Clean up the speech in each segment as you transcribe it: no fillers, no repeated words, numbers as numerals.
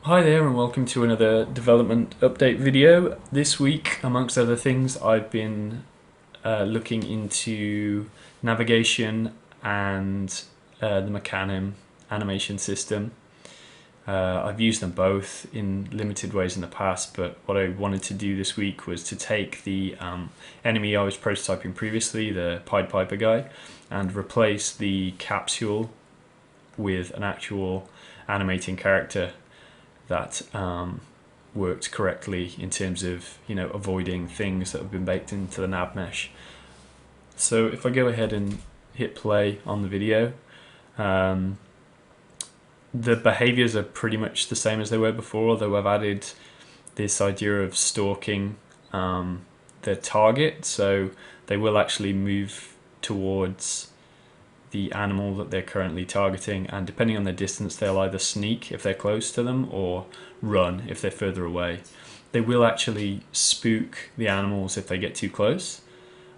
Hi there and welcome to another development update video. This week, amongst other things, I've been looking into navigation and the Mecanim animation system. I've used them both in limited ways in the past, but what I wanted to do this week was to take the enemy I was prototyping previously, the Pied Piper guy, and replace the capsule with an actual animating character that worked correctly in terms of avoiding things that have been baked into the nav mesh. So if I go ahead and hit play on the video, the behaviors are pretty much the same as they were before, although I've added this idea of stalking the target, so they will actually move towards the animal that they're currently targeting, and depending on their distance they'll either sneak if they're close to them or run if they're further away. They will actually spook the animals if they get too close,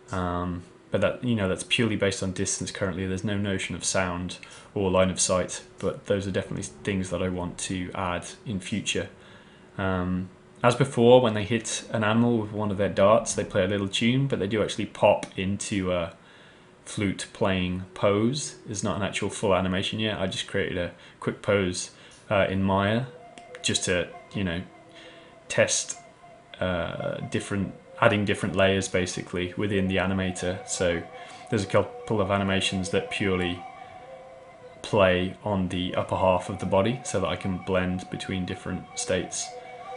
but that's purely based on distance currently. There's no notion of sound or line of sight, but those are definitely things that I want to add in future. As before, when they hit an animal with one of their darts, they play a little tune, but they do actually pop into a flute playing pose. Is not an actual full animation yet. I just created a quick pose in Maya just to test adding different layers basically within the animator. So there's a couple of animations that purely play on the upper half of the body so that I can blend between different states.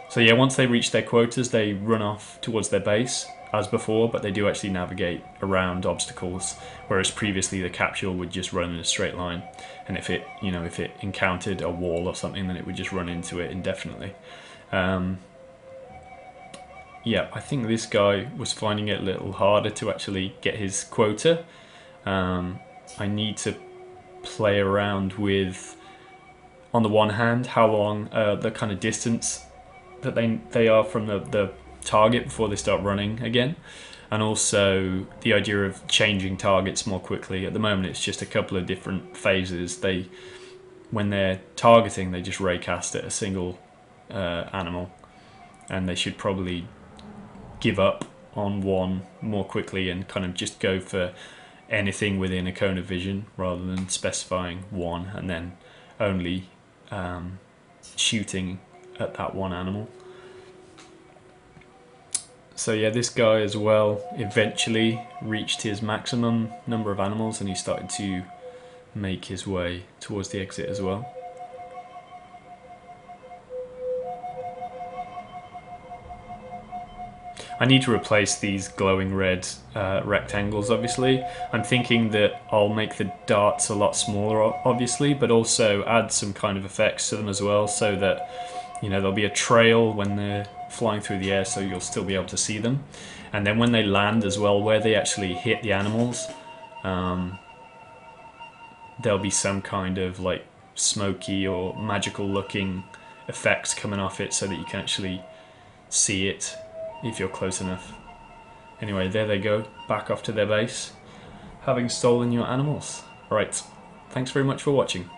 So yeah, once they reach their quotas they run off towards their base as before, but they do actually navigate around obstacles, whereas previously the capsule would just run in a straight line, and if it encountered a wall or something, then it would just run into it indefinitely. Yeah, I think this guy was finding it a little harder to actually get his quota. I need to play around with, on the one hand, how long the kind of distance that they are from the target before they start running again, and also the idea of changing targets more quickly. At the moment it's just a couple of different phases. When they're targeting they just raycast at a single animal, and they should probably give up on one more quickly and kind of just go for anything within a cone of vision rather than specifying one and then only shooting at that one animal. So yeah, this guy as well eventually reached his maximum number of animals and he started to make his way towards the exit as well. I need to replace these glowing red rectangles obviously. I'm thinking that I'll make the darts a lot smaller obviously, but also add some kind of effects to them as well, so that there'll be a trail when they're flying through the air, so you'll still be able to see them. And then when they land as well, where they actually hit the animals, there'll be some kind of like smoky or magical looking effects coming off it so that you can actually see it if you're close enough. Anyway, there they go, back off to their base, having stolen your animals. Alright, thanks very much for watching.